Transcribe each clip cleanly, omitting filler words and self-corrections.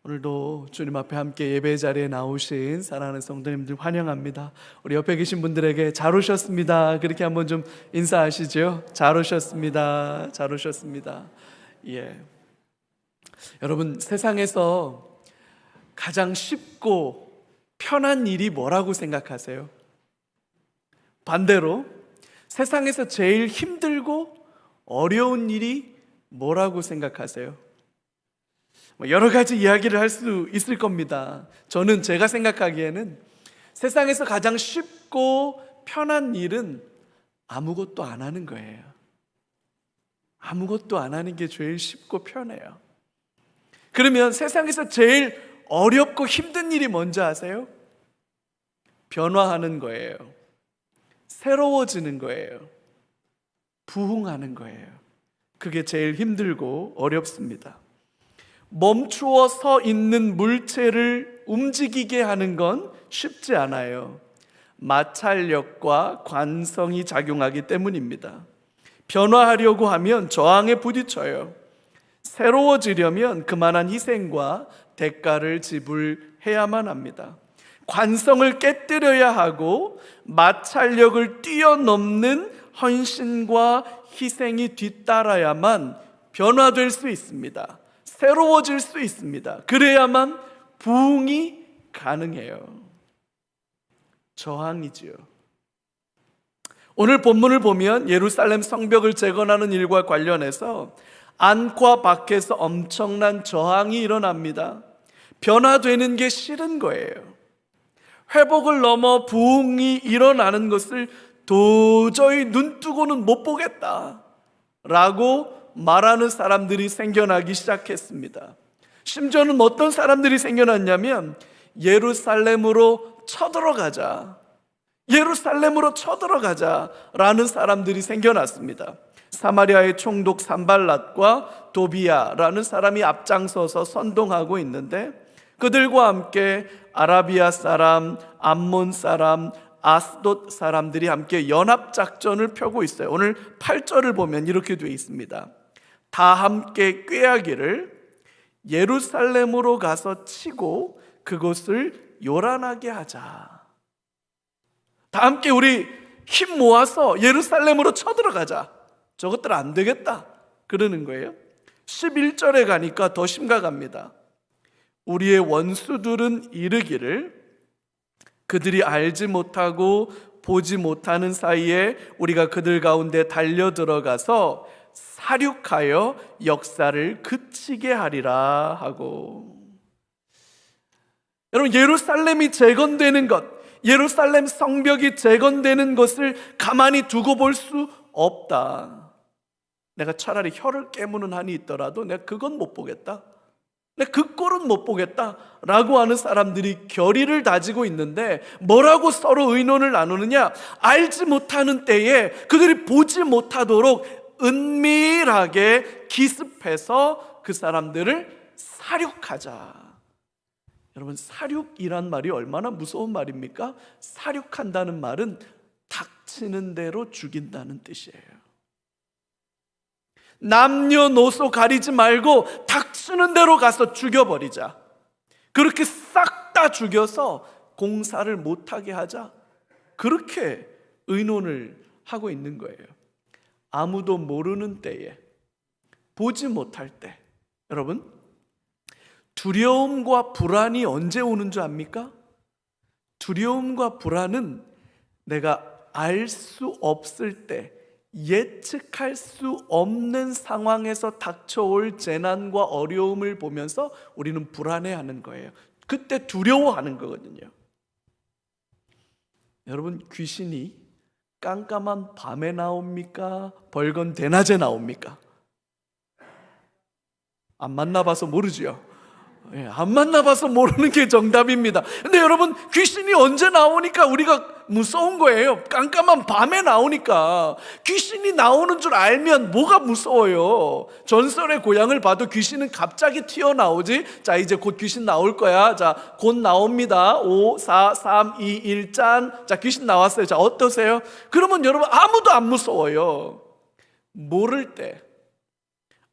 오늘도 주님 앞에 함께 예배 자리에 나오신 사랑하는 성도님들 환영합니다. 우리 옆에 계신 분들에게 잘 오셨습니다. 그렇게 한번 좀 인사하시죠. 잘 오셨습니다. 잘 오셨습니다. 예. 여러분, 세상에서 가장 쉽고 편한 일이 뭐라고 생각하세요? 반대로 세상에서 제일 힘들고 어려운 일이 뭐라고 생각하세요? 여러 가지 이야기를 할 수 있을 겁니다. 저는 제가 생각하기에는 세상에서 가장 쉽고 편한 일은 아무것도 안 하는 거예요. 아무것도 안 하는 게 제일 쉽고 편해요. 그러면 세상에서 제일 어렵고 힘든 일이 뭔지 아세요? 변화하는 거예요. 새로워지는 거예요. 부흥하는 거예요. 그게 제일 힘들고 어렵습니다. 멈추어 서 있는 물체를 움직이게 하는 건 쉽지 않아요. 마찰력과 관성이 작용하기 때문입니다. 변화하려고 하면 저항에 부딪혀요. 새로워지려면 그만한 희생과 대가를 지불해야만 합니다. 관성을 깨뜨려야 하고 마찰력을 뛰어넘는 헌신과 희생이 뒤따라야만 변화될 수 있습니다. 새로워질 수 있습니다. 그래야만 부흥이 가능해요. 저항이지요. 오늘 본문을 보면 예루살렘 성벽을 재건하는 일과 관련해서 안과 밖에서 엄청난 저항이 일어납니다. 변화되는 게 싫은 거예요. 회복을 넘어 부흥이 일어나는 것을 도저히 눈뜨고는 못 보겠다 라고 말하는 사람들이 생겨나기 시작했습니다. 심지어는 어떤 사람들이 생겨났냐면 예루살렘으로 쳐들어가자, 예루살렘으로 쳐들어가자 라는 사람들이 생겨났습니다. 사마리아의 총독 산발랏과 도비야라는 사람이 앞장서서 선동하고 있는데, 그들과 함께 아라비아 사람, 암몬 사람, 아스돗 사람들이 함께 연합작전을 펴고 있어요. 오늘 8절을 보면 이렇게 되어 있습니다. 다 함께 꾀하기를 예루살렘으로 가서 치고 그곳을 요란하게 하자. 다 함께 우리 힘 모아서 예루살렘으로 쳐들어가자. 저것들 안 되겠다 그러는 거예요. 11절에 가니까 더 심각합니다. 우리의 원수들은 이르기를 그들이 알지 못하고 보지 못하는 사이에 우리가 그들 가운데 달려 들어가서 사륙하여 역사를 그치게 하리라 하고. 여러분, 예루살렘이 재건되는 것, 예루살렘 성벽이 재건되는 것을 가만히 두고 볼 수 없다. 내가 차라리 혀를 깨무는 한이 있더라도 내가 그건 못 보겠다, 내가 그 꼴은 못 보겠다 라고 하는 사람들이 결의를 다지고 있는데, 뭐라고 서로 의논을 나누느냐? 알지 못하는 때에 그들이 보지 못하도록 은밀하게 기습해서 그 사람들을 사륙하자. 여러분, 사륙이란 말이 얼마나 무서운 말입니까? 사륙한다는 말은 닥치는 대로 죽인다는 뜻이에요. 남녀노소 가리지 말고 닥치는 대로 가서 죽여버리자. 그렇게 싹 다 죽여서 공사를 못하게 하자. 그렇게 의논을 하고 있는 거예요. 아무도 모르는 때에, 보지 못할 때. 여러분, 두려움과 불안이 언제 오는 줄 압니까? 두려움과 불안은 내가 알 수 없을 때, 예측할 수 없는 상황에서 닥쳐올 재난과 어려움을 보면서 우리는 불안해하는 거예요. 그때 두려워하는 거거든요. 여러분, 귀신이 깜깜한 밤에 나옵니까? 벌건 대낮에 나옵니까? 안 만나봐서 모르지요. 안 만나봐서 모르는 게 정답입니다. 근데 여러분, 귀신이 언제 나오니까 우리가 무서운 거예요? 깜깜한 밤에 나오니까. 귀신이 나오는 줄 알면 뭐가 무서워요? 전설의 고향을 봐도 귀신은 갑자기 튀어나오지. 자, 이제 곧 귀신 나올 거야. 자, 곧 나옵니다. 5, 4, 3, 2, 1, 짠. 자, 귀신 나왔어요. 자, 어떠세요? 그러면 여러분, 아무도 안 무서워요. 모를 때,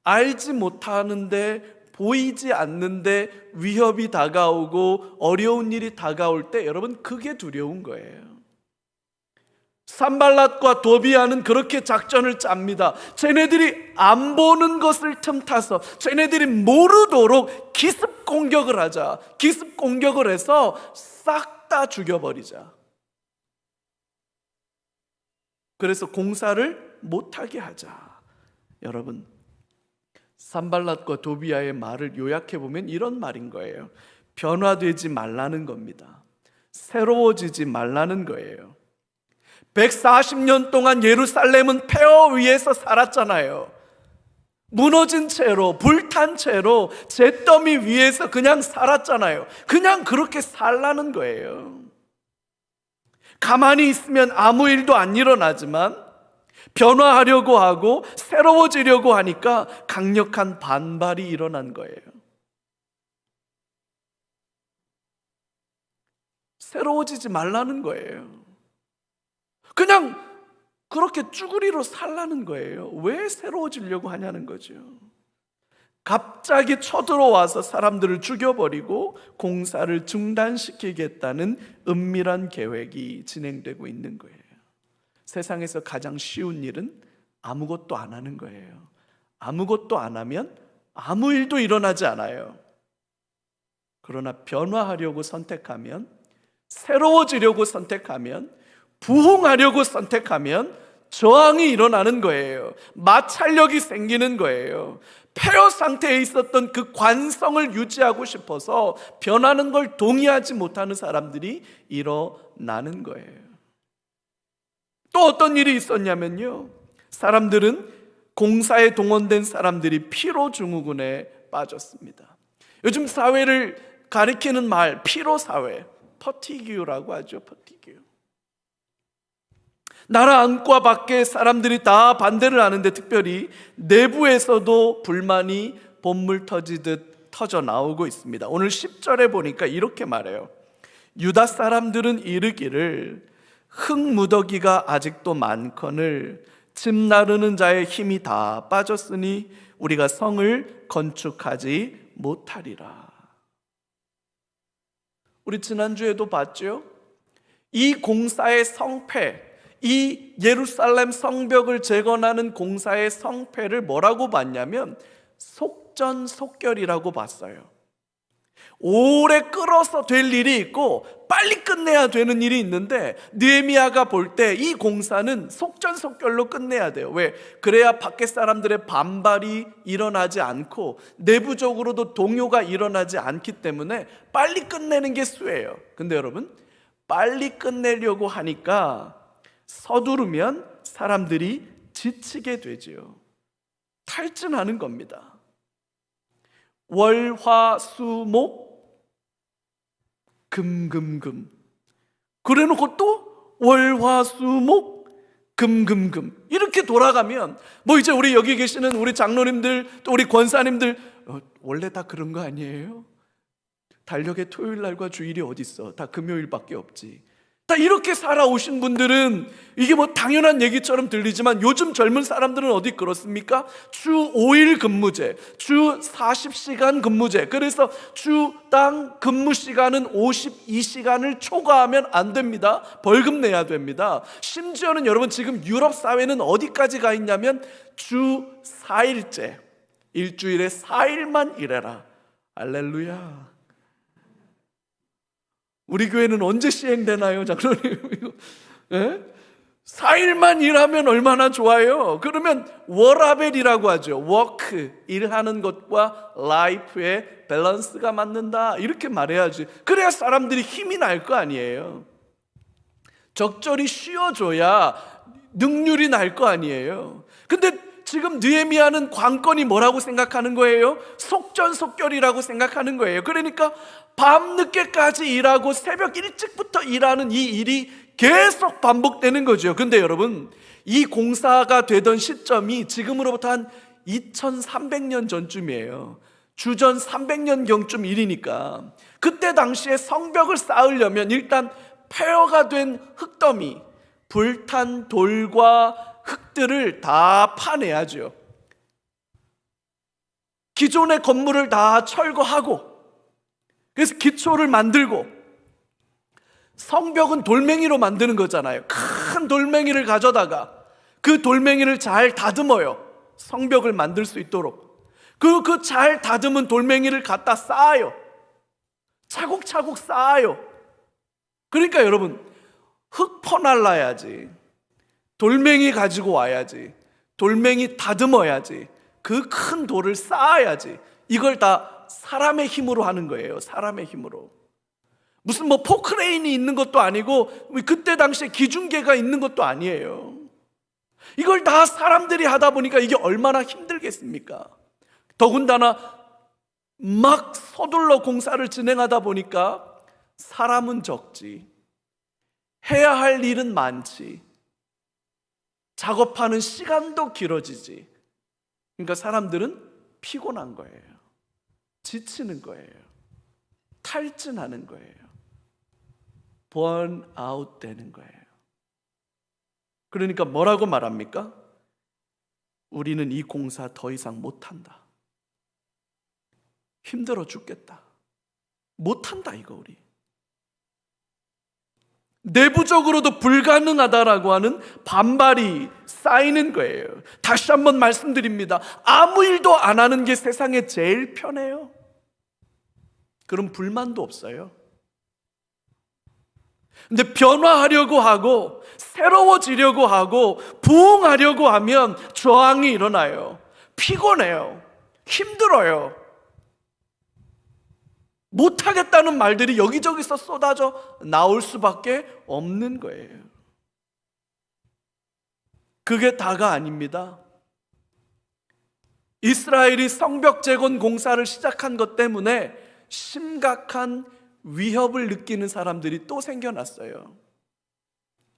알지 못하는데 보이지 않는데 위협이 다가오고 어려운 일이 다가올 때 여러분 그게 두려운 거예요. 산발랏과 도비아는 그렇게 작전을 짭니다. 쟤네들이 안 보는 것을 틈타서 쟤네들이 모르도록 기습 공격을 하자. 기습 공격을 해서 싹 다 죽여버리자. 그래서 공사를 못하게 하자. 여러분, 산발랏과 도비아의 말을 요약해보면 이런 말인 거예요. 변화되지 말라는 겁니다. 새로워지지 말라는 거예요. 140년 동안 예루살렘은 폐허 위에서 살았잖아요. 무너진 채로, 불탄 채로 잿더미 위에서 그냥 살았잖아요. 그냥 그렇게 살라는 거예요. 가만히 있으면 아무 일도 안 일어나지만 변화하려고 하고 새로워지려고 하니까 강력한 반발이 일어난 거예요. 새로워지지 말라는 거예요. 그냥 그렇게 쭈구리로 살라는 거예요. 왜 새로워지려고 하냐는 거죠. 갑자기 쳐들어와서 사람들을 죽여버리고 공사를 중단시키겠다는 은밀한 계획이 진행되고 있는 거예요. 세상에서 가장 쉬운 일은 아무것도 안 하는 거예요. 아무것도 안 하면 아무 일도 일어나지 않아요. 그러나 변화하려고 선택하면, 새로워지려고 선택하면, 부흥하려고 선택하면 저항이 일어나는 거예요. 마찰력이 생기는 거예요. 폐허 상태에 있었던 그 관성을 유지하고 싶어서 변하는 걸 동의하지 못하는 사람들이 일어나는 거예요. 또 어떤 일이 있었냐면요, 사람들은 공사에 동원된 사람들이 피로 증후군에 빠졌습니다. 요즘 사회를 가리키는 말, 피로 사회, 퍼티규라고 하죠. 퍼티규. 나라 안과 밖에 사람들이 다 반대를 하는데 특별히 내부에서도 불만이 본물 터지듯 터져 나오고 있습니다. 오늘 10절에 보니까 이렇게 말해요. 유다 사람들은 이르기를 흙무더기가 아직도 많거늘 집 나르는 자의 힘이 다 빠졌으니 우리가 성을 건축하지 못하리라. 우리 지난주에도 봤죠? 이 공사의 성패, 이 예루살렘 성벽을 재건하는 공사의 성패를 뭐라고 봤냐면 속전속결이라고 봤어요. 오래 끌어서 될 일이 있고 빨리 끝내야 되는 일이 있는데 느헤미야가 볼 때 이 공사는 속전속결로 끝내야 돼요. 왜? 그래야 밖에 사람들의 반발이 일어나지 않고 내부적으로도 동요가 일어나지 않기 때문에 빨리 끝내는 게 수예요. 근데 여러분, 빨리 끝내려고 하니까 서두르면 사람들이 지치게 되지요. 탈진하는 겁니다. 월, 화, 수, 목 금금금 그래놓고 또 월, 화, 수, 목 금금금 이렇게 돌아가면 뭐 이제 우리 여기 계시는 우리 장로님들 또 우리 권사님들 원래 다 그런 거 아니에요? 달력에 토요일 날과 주일이 어디 있어? 다 금요일밖에 없지. 다 이렇게 살아오신 분들은 이게 뭐 당연한 얘기처럼 들리지만 요즘 젊은 사람들은 어디 그렇습니까? 주 5일 근무제, 주 40시간 근무제. 그래서 주당 근무 시간은 52시간을 초과하면 안 됩니다. 벌금 내야 됩니다. 심지어는 여러분 지금 유럽 사회는 어디까지 가 있냐면 주 4일째, 일주일에 4일만 일해라. 할렐루야. 우리 교회는 언제 시행되나요, 장로님? 예? 4일만 일하면 얼마나 좋아요. 그러면 워라벨이라고 하죠. 워크, 일하는 것과 라이프의 밸런스가 맞는다 이렇게 말해야지. 그래야 사람들이 힘이 날 거 아니에요. 적절히 쉬어줘야 능률이 날 거 아니에요. 근데 지금 느헤미야는 관건이 뭐라고 생각하는 거예요? 속전속결이라고 생각하는 거예요. 그러니까 밤늦게까지 일하고 새벽 일찍부터 일하는 이 일이 계속 반복되는 거죠. 근데 여러분, 이 공사가 되던 시점이 지금으로부터 한 2300년 전쯤이에요. 주전 300년경쯤 일이니까 그때 당시에 성벽을 쌓으려면 일단 폐허가 된 흙더미, 불탄 돌과 흙들을 다 파내야죠. 기존의 건물을 다 철거하고, 그래서 기초를 만들고, 성벽은 돌멩이로 만드는 거잖아요. 큰 돌멩이를 가져다가 그 돌멩이를 잘 다듬어요. 성벽을 만들 수 있도록. 그 잘 다듬은 돌멩이를 갖다 쌓아요. 차곡차곡 쌓아요. 그러니까 여러분, 흙 퍼날라야지, 돌멩이 가지고 와야지, 돌멩이 다듬어야지, 그 큰 돌을 쌓아야지. 이걸 다 사람의 힘으로 하는 거예요. 사람의 힘으로. 무슨 뭐 포크레인이 있는 것도 아니고 그때 당시에 기중계가 있는 것도 아니에요. 이걸 다 사람들이 하다 보니까 이게 얼마나 힘들겠습니까? 더군다나 막 서둘러 공사를 진행하다 보니까 사람은 적지, 해야 할 일은 많지, 작업하는 시간도 길어지지. 그러니까 사람들은 피곤한 거예요. 지치는 거예요. 탈진하는 거예요. 번아웃 되는 거예요. 그러니까 뭐라고 말합니까? 우리는 이 공사 더 이상 못한다. 힘들어 죽겠다. 못한다 이거 우리. 내부적으로도 불가능하다라고 하는 반발이 쌓이는 거예요. 다시 한번 말씀드립니다. 아무 일도 안 하는 게 세상에 제일 편해요. 그럼 불만도 없어요. 근데 변화하려고 하고 새로워지려고 하고 부흥하려고 하면 저항이 일어나요. 피곤해요. 힘들어요. 못하겠다는 말들이 여기저기서 쏟아져 나올 수밖에 없는 거예요. 그게 다가 아닙니다. 이스라엘이 성벽 재건 공사를 시작한 것 때문에 심각한 위협을 느끼는 사람들이 또 생겨났어요.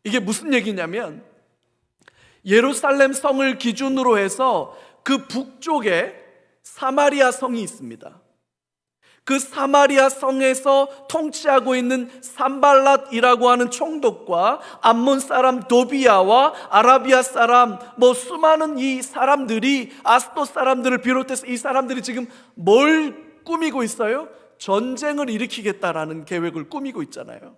이게 무슨 얘기냐면, 예루살렘 성을 기준으로 해서 그 북쪽에 사마리아 성이 있습니다. 그 사마리아 성에서 통치하고 있는 산발랏이라고 하는 총독과 암몬 사람 도비야와 아라비아 사람, 수많은 이 사람들이, 아스돗 사람들을 비롯해서 이 사람들이 지금 뭘 꾸미고 있어요? 전쟁을 일으키겠다라는 계획을 꾸미고 있잖아요.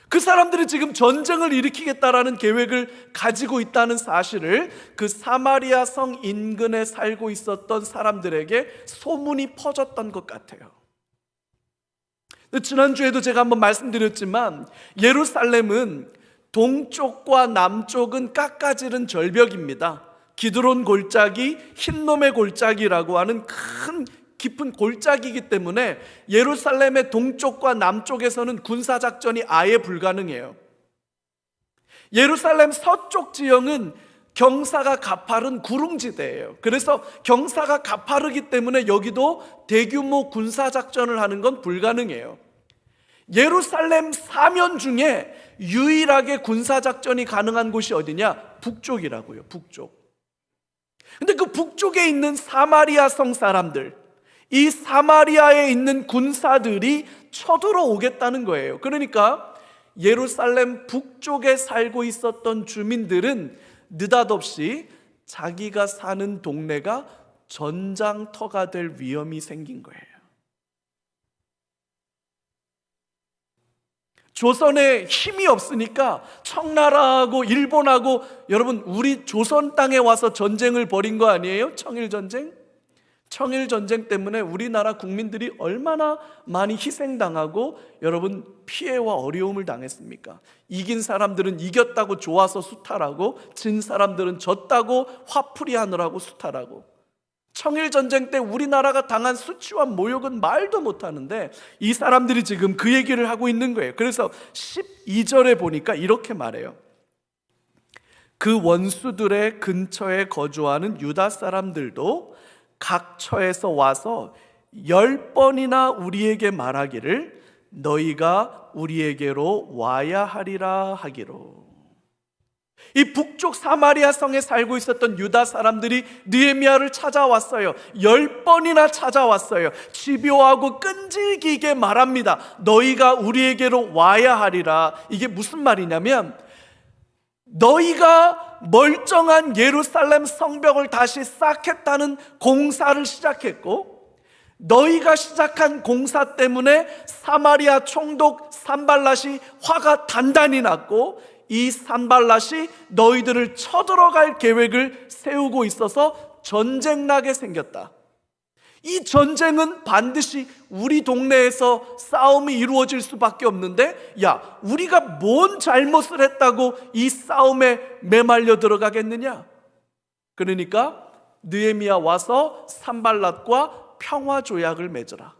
그 사람들이 지금 전쟁을 일으키겠다라는 계획을 가지고 있다는 사실을 그 사마리아 성 인근에 살고 있었던 사람들에게 소문이 퍼졌던 것 같아요. 지난주에도 제가 한번 말씀드렸지만, 예루살렘은 동쪽과 남쪽은 깎아지른 절벽입니다. 기드론 골짜기, 흰놈의 골짜기라고 하는 큰 깊은 골짜기이기 때문에 예루살렘의 동쪽과 남쪽에서는 군사작전이 아예 불가능해요. 예루살렘 서쪽 지형은 경사가 가파른 구릉지대예요. 그래서 경사가 가파르기 때문에 여기도 대규모 군사작전을 하는 건 불가능해요. 예루살렘 사면 중에 유일하게 군사작전이 가능한 곳이 어디냐? 북쪽이라고요. 북쪽. 근데 그 북쪽에 있는 사마리아 성 사람들, 이 사마리아에 있는 군사들이 쳐들어오겠다는 거예요. 그러니까 예루살렘 북쪽에 살고 있었던 주민들은 느닷없이 자기가 사는 동네가 전장터가 될 위험이 생긴 거예요. 조선에 힘이 없으니까 청나라하고 일본하고, 여러분 우리 조선 땅에 와서 전쟁을 벌인 거 아니에요? 청일전쟁? 청일전쟁 때문에 우리나라 국민들이 얼마나 많이 희생당하고 여러분 피해와 어려움을 당했습니까? 이긴 사람들은 이겼다고 좋아서 수탈하고, 진 사람들은 졌다고 화풀이 하느라고 수탈하고. 청일전쟁 때 우리나라가 당한 수치와 모욕은 말도 못하는데 이 사람들이 지금 그 얘기를 하고 있는 거예요. 그래서 12절에 보니까 이렇게 말해요. 그 원수들의 근처에 거주하는 유다 사람들도 각 처에서 와서 10번이나 우리에게 말하기를 너희가 우리에게로 와야 하리라 하기로. 이 북쪽 사마리아 성에 살고 있었던 유다 사람들이 느헤미야를 찾아왔어요. 10번이나 찾아왔어요. 집요하고 끈질기게 말합니다. 너희가 우리에게로 와야 하리라. 이게 무슨 말이냐면, 너희가 멀쩡한 예루살렘 성벽을 다시 쌓겠다는 공사를 시작했고, 너희가 시작한 공사 때문에 사마리아 총독 산발랏이 화가 단단히 났고, 이 산발랏이 너희들을 쳐들어갈 계획을 세우고 있어서 전쟁 나게 생겼다. 이 전쟁은 반드시 우리 동네에서 싸움이 이루어질 수밖에 없는데, 야, 우리가 뭔 잘못을 했다고 이 싸움에 매말려 들어가겠느냐? 그러니까 느헤미야 와서 산발랏과 평화 조약을 맺어라.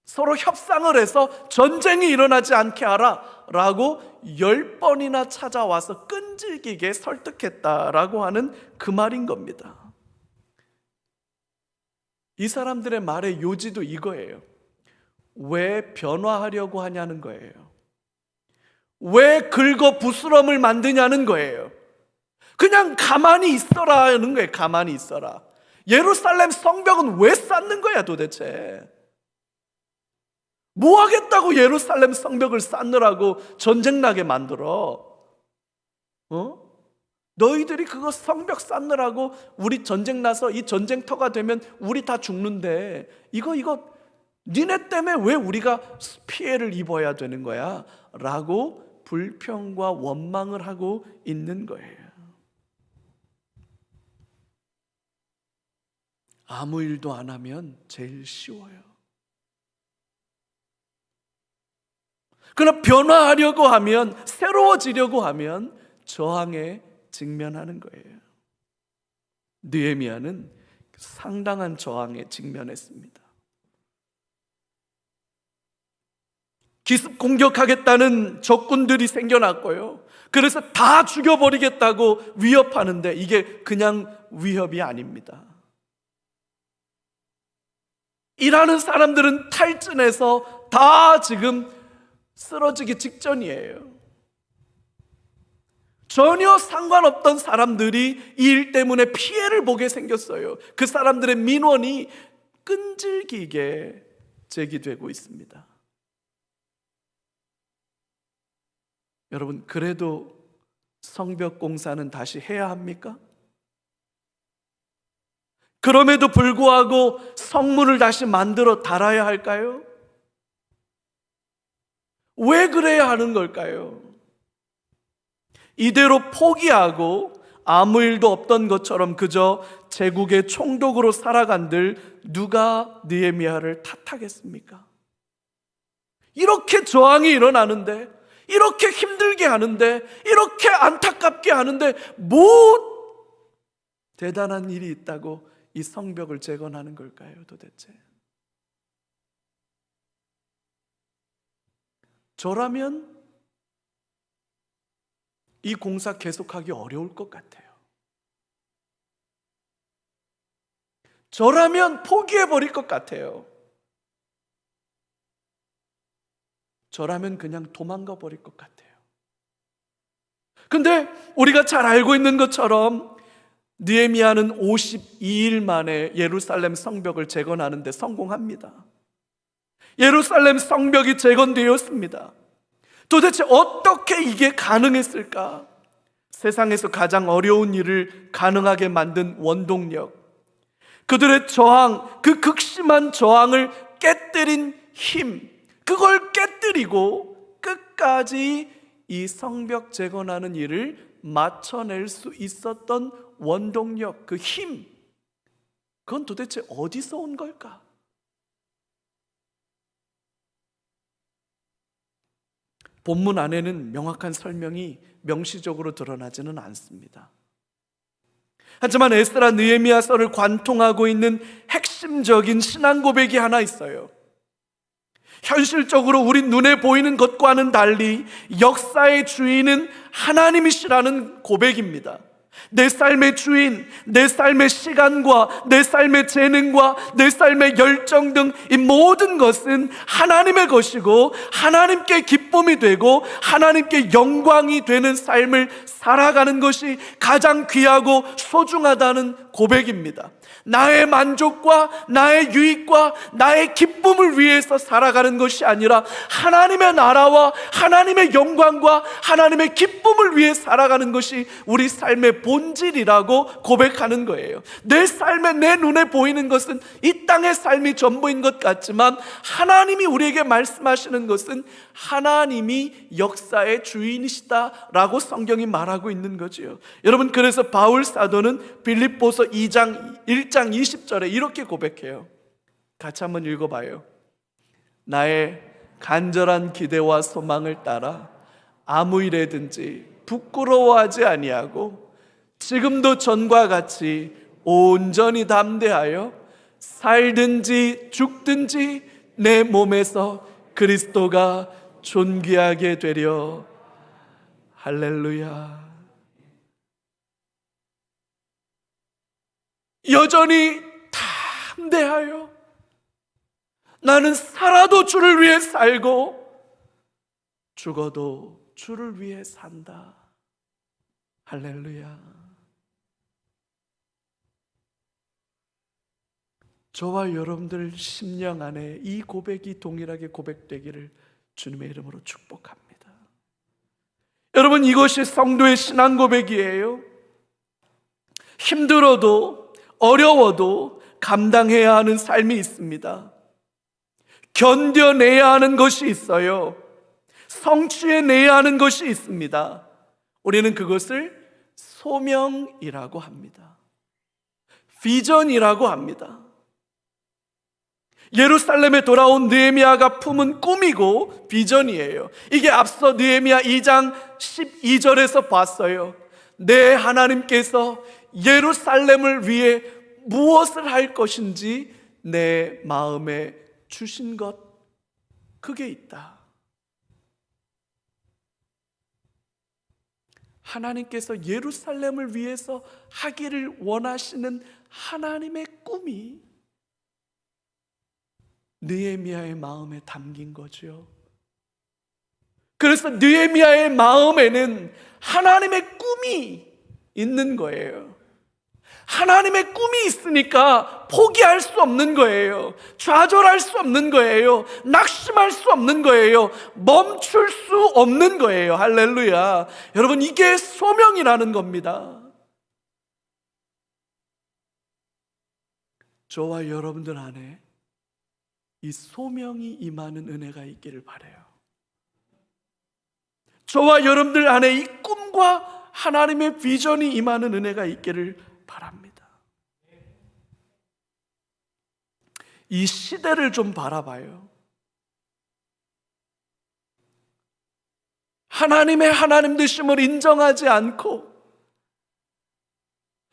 서로 협상을 해서 전쟁이 일어나지 않게 하라 라고 10번이나 찾아와서 끈질기게 설득했다라고 하는 그 말인 겁니다. 이 사람들의 말의 요지도 이거예요. 왜 변화하려고 하냐는 거예요. 왜 긁어 부스럼을 만드냐는 거예요. 그냥 가만히 있어라는 거예요. 가만히 있어라. 예루살렘 성벽은 왜 쌓는 거야 도대체? 뭐 하겠다고 예루살렘 성벽을 쌓느라고 전쟁 나게 만들어? 너희들이 그거 성벽 쌓느라고 우리 전쟁 나서 이 전쟁터가 되면 우리 다 죽는데 이거 니네 때문에 왜 우리가 피해를 입어야 되는 거야? 라고 불평과 원망을 하고 있는 거예요. 아무 일도 안 하면 제일 쉬워요. 그러나 변화하려고 하면, 새로워지려고 하면 저항에 직면하는 거예요. 느헤미야는 상당한 저항에 직면했습니다. 기습 공격하겠다는 적군들이 생겨났고요. 그래서 다 죽여버리겠다고 위협하는데 이게 그냥 위협이 아닙니다. 일하는 사람들은 탈진해서 다 지금 쓰러지기 직전이에요. 전혀 상관없던 사람들이 이 일 때문에 피해를 보게 생겼어요. 그 사람들의 민원이 끈질기게 제기되고 있습니다. 여러분, 그래도 성벽 공사는 다시 해야 합니까? 그럼에도 불구하고 성문을 다시 만들어 달아야 할까요? 왜 그래야 하는 걸까요? 이대로 포기하고 아무 일도 없던 것처럼 그저 제국의 총독으로 살아간들 누가 느헤미야를 탓하겠습니까? 이렇게 저항이 일어나는데, 이렇게 힘들게 하는데, 이렇게 안타깝게 하는데 뭐 대단한 일이 있다고 이 성벽을 재건하는 걸까요 도대체? 저라면 이 공사 계속하기 어려울 것 같아요. 저라면 포기해버릴 것 같아요. 저라면 그냥 도망가 버릴 것 같아요. 근데 우리가 잘 알고 있는 것처럼 느헤미야는 52일 만에 예루살렘 성벽을 재건하는 데 성공합니다. 예루살렘 성벽이 재건되었습니다. 도대체 어떻게 이게 가능했을까? 세상에서 가장 어려운 일을 가능하게 만든 원동력, 그들의 저항, 그 극심한 저항을 깨뜨린 힘, 그걸 깨뜨리고 끝까지 이 성벽 재건하는 일을 마쳐낼 수 있었던 원동력, 그 힘, 그건 도대체 어디서 온 걸까? 본문 안에는 명확한 설명이 명시적으로 드러나지는 않습니다. 하지만 에스라 느헤미야서를 관통하고 있는 핵심적인 신앙 고백이 하나 있어요. 현실적으로 우리 눈에 보이는 것과는 달리 역사의 주인은 하나님이시라는 고백입니다. 내 삶의 주인, 내 삶의 시간과 내 삶의 재능과 내 삶의 열정 등 이 모든 것은 하나님의 것이고 하나님께 기쁨이 되고 하나님께 영광이 되는 삶을 살아가는 것이 가장 귀하고 소중하다는 고백입니다. 나의 만족과 나의 유익과 나의 기쁨을 위해서 살아가는 것이 아니라 하나님의 나라와 하나님의 영광과 하나님의 기쁨을 위해 살아가는 것이 우리 삶의 본질이라고 고백하는 거예요. 내 삶에 내 눈에 보이는 것은 이 땅의 삶이 전부인 것 같지만 하나님이 우리에게 말씀하시는 것은 하나님이 역사의 주인이시다라고 성경이 말하고 있는 거지요. 여러분, 그래서 바울 사도는 빌립보서 1장 20절에 이렇게 고백해요. 같이 한번 읽어봐요. 나의 간절한 기대와 소망을 따라 아무 일에든지 부끄러워하지 아니하고 지금도 전과 같이 온전히 담대하여 살든지 죽든지 내 몸에서 그리스도가 존귀하게 되려. 할렐루야. 여전히 담대하여 나는 살아도 주를 위해 살고 죽어도 주를 위해 산다. 할렐루야. 저와 여러분들 심령 안에 이 고백이 동일하게 고백되기를 주님의 이름으로 축복합니다. 여러분, 이것이 성도의 신앙 고백이에요. 힘들어도 어려워도 감당해야 하는 삶이 있습니다. 견뎌내야 하는 것이 있어요. 성취해내야 하는 것이 있습니다. 우리는 그것을 소명이라고 합니다. 비전이라고 합니다. 예루살렘에 돌아온 느헤미야가 품은 꿈이고 비전이에요. 이게 앞서 느헤미야 2장 12절에서 봤어요. 내 하나님께서 예루살렘을 위해 무엇을 할 것인지 내 마음에 주신 것, 그게 있다. 하나님께서 예루살렘을 위해서 하기를 원하시는 하나님의 꿈이 느헤미야의 마음에 담긴 거죠. 그래서 느헤미야의 마음에는 하나님의 꿈이 있는 거예요. 하나님의 꿈이 있으니까 포기할 수 없는 거예요. 좌절할 수 없는 거예요. 낙심할 수 없는 거예요. 멈출 수 없는 거예요. 할렐루야. 여러분, 이게 소명이라는 겁니다. 저와 여러분들 안에 이 소명이 임하는 은혜가 있기를 바라요. 저와 여러분들 안에 이 꿈과 하나님의 비전이 임하는 은혜가 있기를 바랍니다. 이 시대를 좀 바라봐요. 하나님의 하나님 되심을 인정하지 않고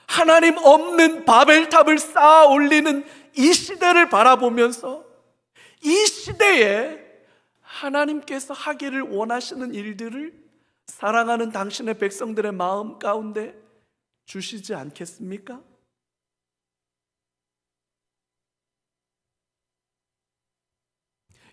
하나님 없는 바벨탑을 쌓아 올리는 이 시대를 바라보면서 이 시대에 하나님께서 하기를 원하시는 일들을 사랑하는 당신의 백성들의 마음 가운데 주시지 않겠습니까?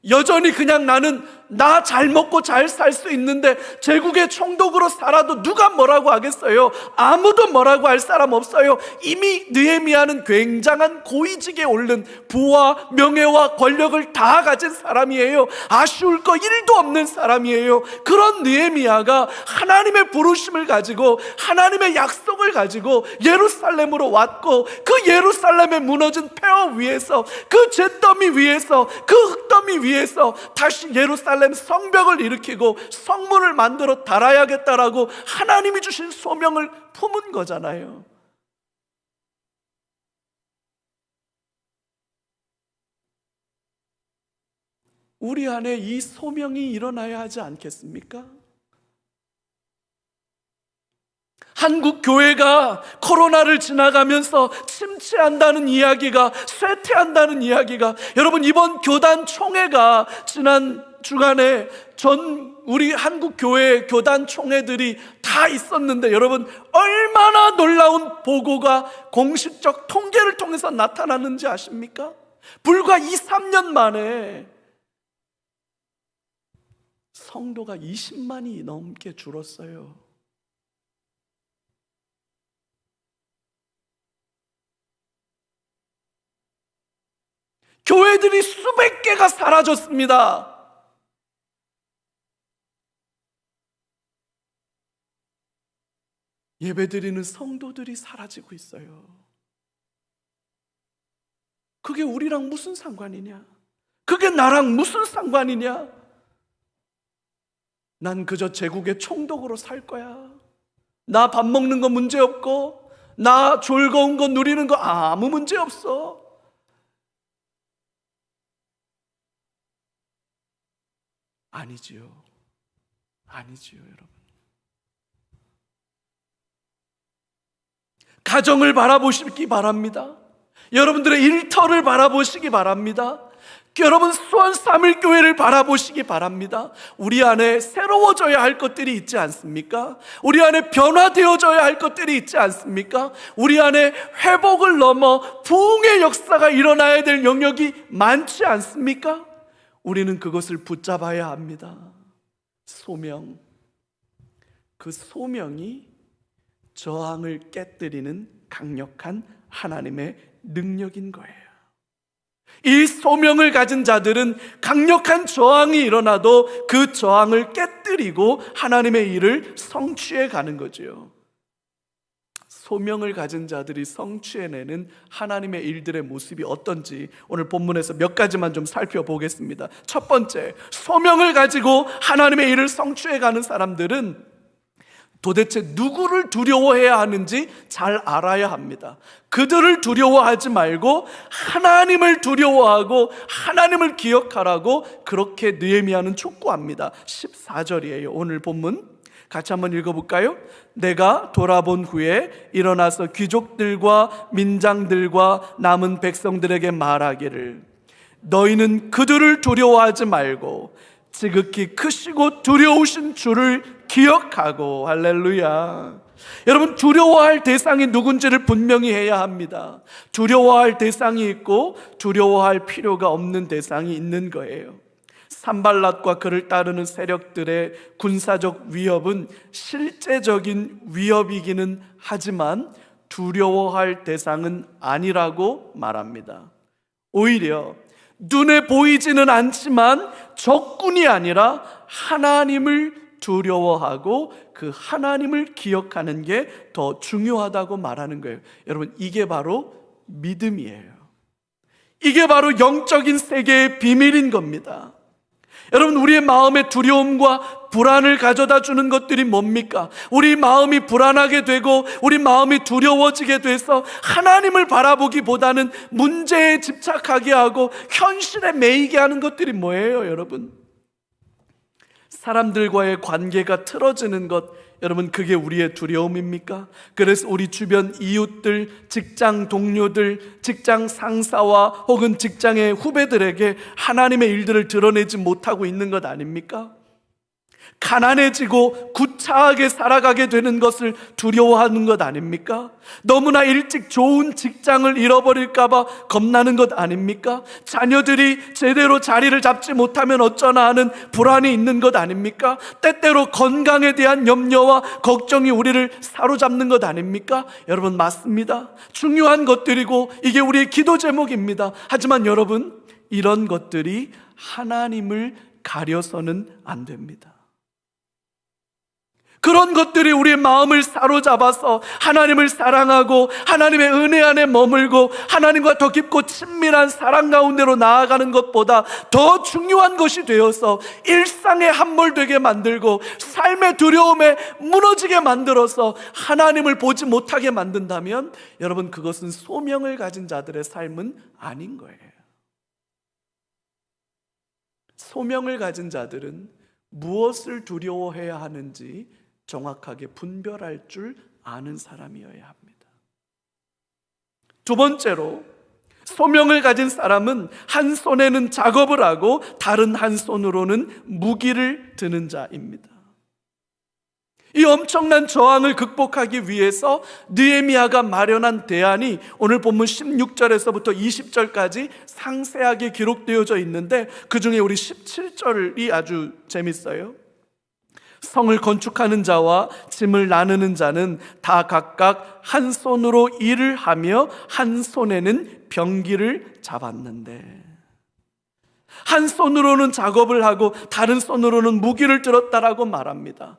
여전히 그냥 나는 나 잘 먹고 잘 살 수 있는데 제국의 총독으로 살아도 누가 뭐라고 하겠어요? 아무도 뭐라고 할 사람 없어요. 이미 느헤미야는 굉장한 고위직에 오른 부와 명예와 권력을 다 가진 사람이에요. 아쉬울 거 1도 없는 사람이에요. 그런 느헤미야가 하나님의 부르심을 가지고 하나님의 약속을 가지고 예루살렘으로 왔고 그 예루살렘의 무너진 폐허 위에서 그 잿더미 위에서 그 흙더미 위에서 다시 예루살렘 성벽을 일으키고 성문을 만들어 달아야겠다라고 하나님이 주신 소명을 품은 거잖아요. 우리 안에 이 소명이 일어나야 하지 않겠습니까? 한국 교회가 코로나를 지나가면서 침체한다는 이야기가, 쇠퇴한다는 이야기가, 여러분 이번 교단 총회가 지난 주간에 우리 한국 교회 교단 총회들이 다 있었는데 여러분, 얼마나 놀라운 보고가 공식적 통계를 통해서 나타났는지 아십니까? 불과 2, 3년 만에 성도가 20만이 넘게 줄었어요. 교회들이 수백 개가 사라졌습니다. 예배드리는 성도들이 사라지고 있어요. 그게 우리랑 무슨 상관이냐? 그게 나랑 무슨 상관이냐? 난 그저 제국의 총독으로 살 거야. 나 밥 먹는 거 문제 없고, 나 즐거운 거 누리는 거 아무 문제 없어. 아니지요. 아니지요, 여러분. 가정을 바라보시기 바랍니다. 여러분들의 일터를 바라보시기 바랍니다. 여러분, 수원 삼일교회를 바라보시기 바랍니다. 우리 안에 새로워져야 할 것들이 있지 않습니까? 우리 안에 변화되어져야 할 것들이 있지 않습니까? 우리 안에 회복을 넘어 부흥의 역사가 일어나야 될 영역이 많지 않습니까? 우리는 그것을 붙잡아야 합니다. 소명. 그 소명이 저항을 깨뜨리는 강력한 하나님의 능력인 거예요. 이 소명을 가진 자들은 강력한 저항이 일어나도 그 저항을 깨뜨리고 하나님의 일을 성취해 가는 거죠. 소명을 가진 자들이 성취해내는 하나님의 일들의 모습이 어떤지 오늘 본문에서 몇 가지만 좀 살펴보겠습니다. 첫 번째, 소명을 가지고 하나님의 일을 성취해가는 사람들은 도대체 누구를 두려워해야 하는지 잘 알아야 합니다. 그들을 두려워하지 말고 하나님을 두려워하고 하나님을 기억하라고 그렇게 느헤미야는 촉구합니다. 14절이에요. 오늘 본문 같이 한번 읽어볼까요? 내가 돌아본 후에 일어나서 귀족들과 민장들과 남은 백성들에게 말하기를, 너희는 그들을 두려워하지 말고 지극히 크시고 두려우신 주를 기억하고. 할렐루야. 여러분, 두려워할 대상이 누군지를 분명히 해야 합니다. 두려워할 대상이 있고 두려워할 필요가 없는 대상이 있는 거예요. 산발랏과 그를 따르는 세력들의 군사적 위협은 실제적인 위협이기는 하지만 두려워할 대상은 아니라고 말합니다. 오히려 눈에 보이지는 않지만 적군이 아니라 하나님을 두려워하고 그 하나님을 기억하는 게 더 중요하다고 말하는 거예요. 여러분, 이게 바로 믿음이에요. 이게 바로 영적인 세계의 비밀인 겁니다. 여러분, 우리의 마음에 두려움과 불안을 가져다 주는 것들이 뭡니까? 우리 마음이 불안하게 되고 우리 마음이 두려워지게 돼서 하나님을 바라보기보다는 문제에 집착하게 하고 현실에 매이게 하는 것들이 뭐예요, 여러분? 사람들과의 관계가 틀어지는 것, 여러분, 그게 우리의 두려움입니까? 그래서 우리 주변 이웃들, 직장 동료들, 직장 상사와 혹은 직장의 후배들에게 하나님의 일들을 드러내지 못하고 있는 것 아닙니까? 가난해지고 구차하게 살아가게 되는 것을 두려워하는 것 아닙니까? 너무나 일찍 좋은 직장을 잃어버릴까봐 겁나는 것 아닙니까? 자녀들이 제대로 자리를 잡지 못하면 어쩌나 하는 불안이 있는 것 아닙니까? 때때로 건강에 대한 염려와 걱정이 우리를 사로잡는 것 아닙니까? 여러분, 맞습니다. 중요한 것들이고 이게 우리의 기도 제목입니다. 하지만 여러분, 이런 것들이 하나님을 가려서는 안 됩니다. 그런 것들이 우리의 마음을 사로잡아서 하나님을 사랑하고 하나님의 은혜 안에 머물고 하나님과 더 깊고 친밀한 사랑 가운데로 나아가는 것보다 더 중요한 것이 되어서 일상에 함몰되게 만들고 삶의 두려움에 무너지게 만들어서 하나님을 보지 못하게 만든다면 여러분, 그것은 소명을 가진 자들의 삶은 아닌 거예요. 소명을 가진 자들은 무엇을 두려워해야 하는지 정확하게 분별할 줄 아는 사람이어야 합니다. 두 번째로, 소명을 가진 사람은 한 손에는 작업을 하고 다른 한 손으로는 무기를 드는 자입니다. 이 엄청난 저항을 극복하기 위해서 느헤미야가 마련한 대안이 오늘 본문 16절에서부터 20절까지 상세하게 기록되어져 있는데, 그 중에 우리 17절이 아주 재밌어요. 성을 건축하는 자와 짐을 나누는 자는 다 각각 한 손으로 일을 하며 한 손에는 병기를 잡았는데, 한 손으로는 작업을 하고 다른 손으로는 무기를 들었다라고 말합니다.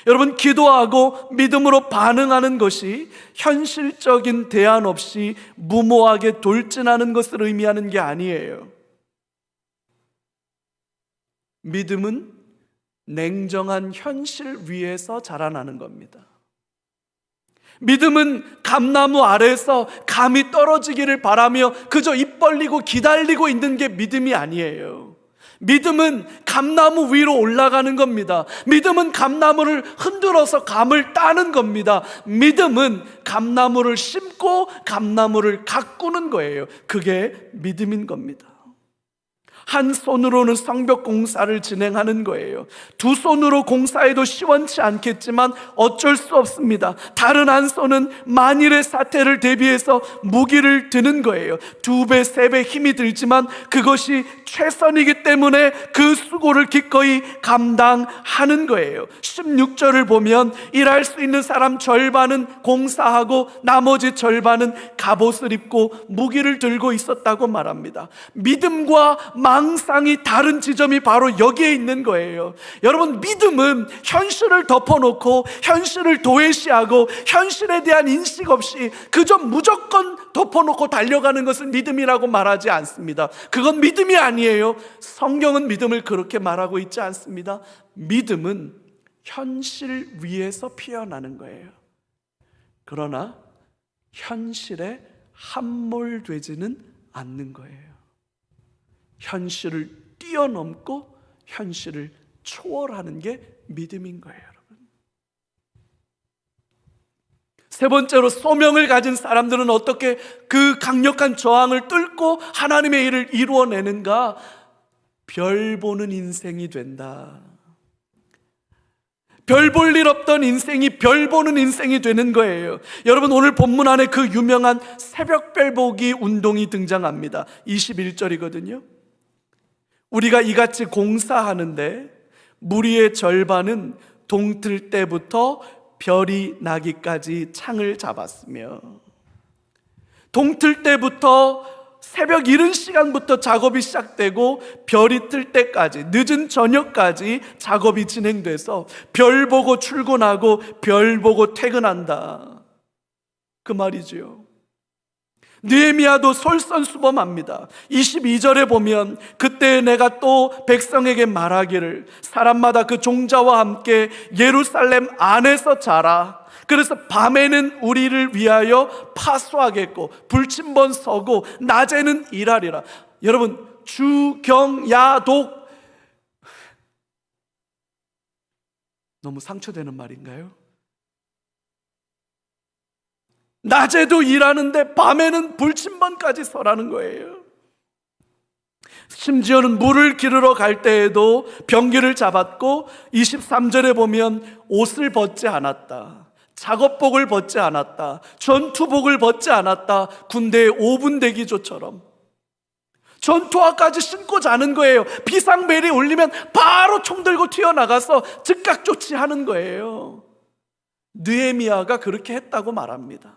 여러분, 기도하고 믿음으로 반응하는 것이 현실적인 대안 없이 무모하게 돌진하는 것을 의미하는 게 아니에요. 믿음은 냉정한 현실 위에서 자라나는 겁니다. 믿음은 감나무 아래에서 감이 떨어지기를 바라며 그저 입 벌리고 기다리고 있는 게 믿음이 아니에요. 믿음은 감나무 위로 올라가는 겁니다. 믿음은 감나무를 흔들어서 감을 따는 겁니다. 믿음은 감나무를 심고 감나무를 가꾸는 거예요. 그게 믿음인 겁니다. 한 손으로는 성벽 공사를 진행하는 거예요. 두 손으로 공사해도 시원치 않겠지만 어쩔 수 없습니다. 다른 한 손은 만일의 사태를 대비해서 무기를 드는 거예요. 2배, 3배 힘이 들지만 그것이 최선이기 때문에 그 수고를 기꺼이 감당하는 거예요. 16절을 보면 일할 수 있는 사람 절반은 공사하고 나머지 절반은 갑옷을 입고 무기를 들고 있었다고 말합니다. 믿음과 망상이 다른 지점이 바로 여기에 있는 거예요. 여러분, 믿음은 현실을 덮어놓고 현실을 도외시하고 현실에 대한 인식 없이 그저 무조건 덮어놓고 달려가는 것을 믿음이라고 말하지 않습니다. 그건 믿음이 아니에요. 성경은 믿음을 그렇게 말하고 있지 않습니다. 믿음은 현실 위에서 피어나는 거예요. 그러나 현실에 함몰되지는 않는 거예요. 현실을 뛰어넘고 현실을 초월하는 게 믿음인 거예요, 여러분. 세 번째로, 소명을 가진 사람들은 어떻게 그 강력한 저항을 뚫고 하나님의 일을 이루어내는가? 별 보는 인생이 된다. 별 볼 일 없던 인생이 별 보는 인생이 되는 거예요. 여러분, 오늘 본문 안에 그 유명한 새벽별 보기 운동이 등장합니다. 21절이거든요. 우리가 이같이 공사하는데 무리의 절반은 동틀 때부터 별이 나기까지 창을 잡았으며, 동틀 때부터 새벽 이른 시간부터 작업이 시작되고 별이 뜰 때까지, 늦은 저녁까지 작업이 진행돼서 별 보고 출근하고 별 보고 퇴근한다, 그 말이지요. 느헤미야도 솔선수범합니다. 22절에 보면 그때 내가 또 백성에게 말하기를 사람마다 그 종자와 함께 예루살렘 안에서 자라. 그래서 밤에는 우리를 위하여 파수하겠고 불침번 서고 낮에는 일하리라. 여러분, 주경야독, 너무 상처되는 말인가요? 낮에도 일하는데 밤에는 불침번까지 서라는 거예요. 심지어는 물을 기르러 갈 때에도 병기를 잡았고 23절에 보면 옷을 벗지 않았다, 작업복을 벗지 않았다, 전투복을 벗지 않았다. 군대의 5분 대기조처럼 전투화까지 신고 자는 거예요. 비상벨이 울리면 바로 총 들고 튀어나가서 즉각 조치하는 거예요. 느헤미야가 그렇게 했다고 말합니다.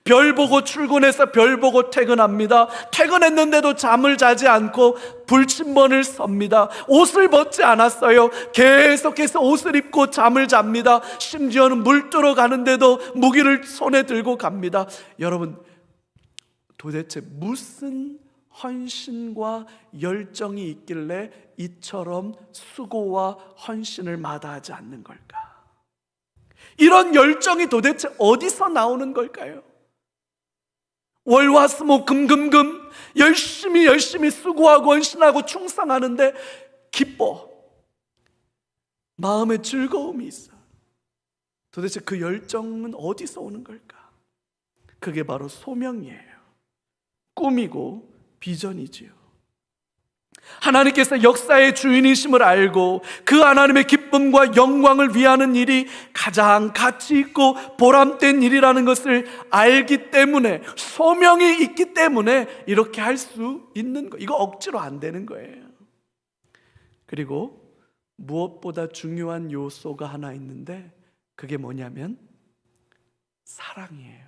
별 보고 출근해서 별 보고 퇴근합니다. 퇴근했는데도 잠을 자지 않고 불침번을 섭니다. 옷을 벗지 않았어요. 계속해서 옷을 입고 잠을 잡니다. 심지어는 물 뜨러 가는데도 무기를 손에 들고 갑니다. 여러분, 도대체 무슨 헌신과 열정이 있길래 이처럼 수고와 헌신을 마다하지 않는 걸까? 이런 열정이 도대체 어디서 나오는 걸까요? 월화수목 금금금 열심히 수고하고 헌신하고 충성하는데 기뻐, 마음에 즐거움이 있어. 도대체 그 열정은 어디서 오는 걸까? 그게 바로 소명이에요. 꿈이고 비전이지요. 하나님께서 역사의 주인이심을 알고 그 하나님의 기쁨과 영광을 위하는 일이 가장 가치 있고 보람된 일이라는 것을 알기 때문에, 소명이 있기 때문에 이렇게 할 수 있는 거예요. 이거 억지로 안 되는 거예요. 그리고 무엇보다 중요한 요소가 하나 있는데, 그게 뭐냐면 사랑이에요.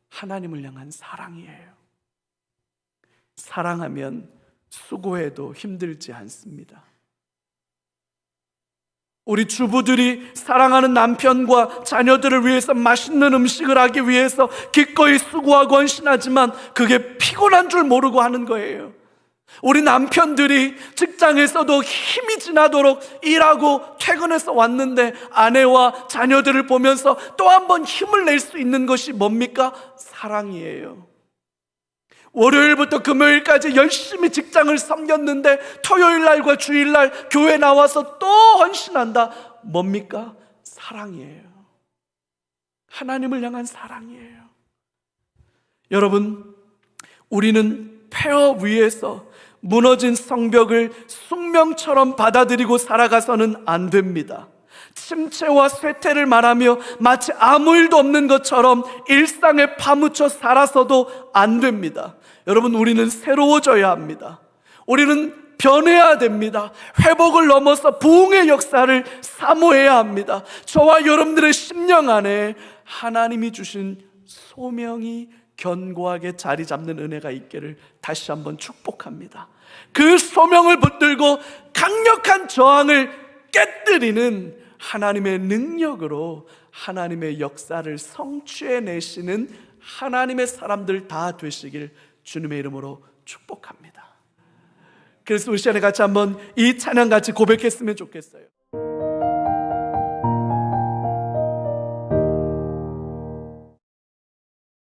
하나님을 향한 사랑이에요. 사랑하면 수고해도 힘들지 않습니다. 우리 주부들이 사랑하는 남편과 자녀들을 위해서 맛있는 음식을 하기 위해서 기꺼이 수고하고 헌신하지만 그게 피곤한 줄 모르고 하는 거예요. 우리 남편들이 직장에서도 힘이 지나도록 일하고 퇴근해서 왔는데 아내와 자녀들을 보면서 또 한 번 힘을 낼 수 있는 것이 뭡니까? 사랑이에요. 월요일부터 금요일까지 열심히 직장을 섬겼는데 토요일 날과 주일 날 교회 나와서 또 헌신한다. 뭡니까? 사랑이에요. 하나님을 향한 사랑이에요. 여러분, 우리는 폐허 위에서 무너진 성벽을 숙명처럼 받아들이고 살아가서는 안 됩니다. 침체와 쇠퇴를 말하며 마치 아무 일도 없는 것처럼 일상에 파묻혀 살아서도 안 됩니다. 여러분, 우리는 새로워져야 합니다. 우리는 변해야 됩니다. 회복을 넘어서 부흥의 역사를 사모해야 합니다. 저와 여러분들의 심령 안에 하나님이 주신 소명이 견고하게 자리 잡는 은혜가 있기를 다시 한번 축복합니다. 그 소명을 붙들고 강력한 저항을 깨뜨리는 하나님의 능력으로 하나님의 역사를 성취해내시는 하나님의 사람들 다 되시길 주님의 이름으로 축복합니다. 그래서 우리 시간에 같이 한번 이 찬양 같이 고백했으면 좋겠어요.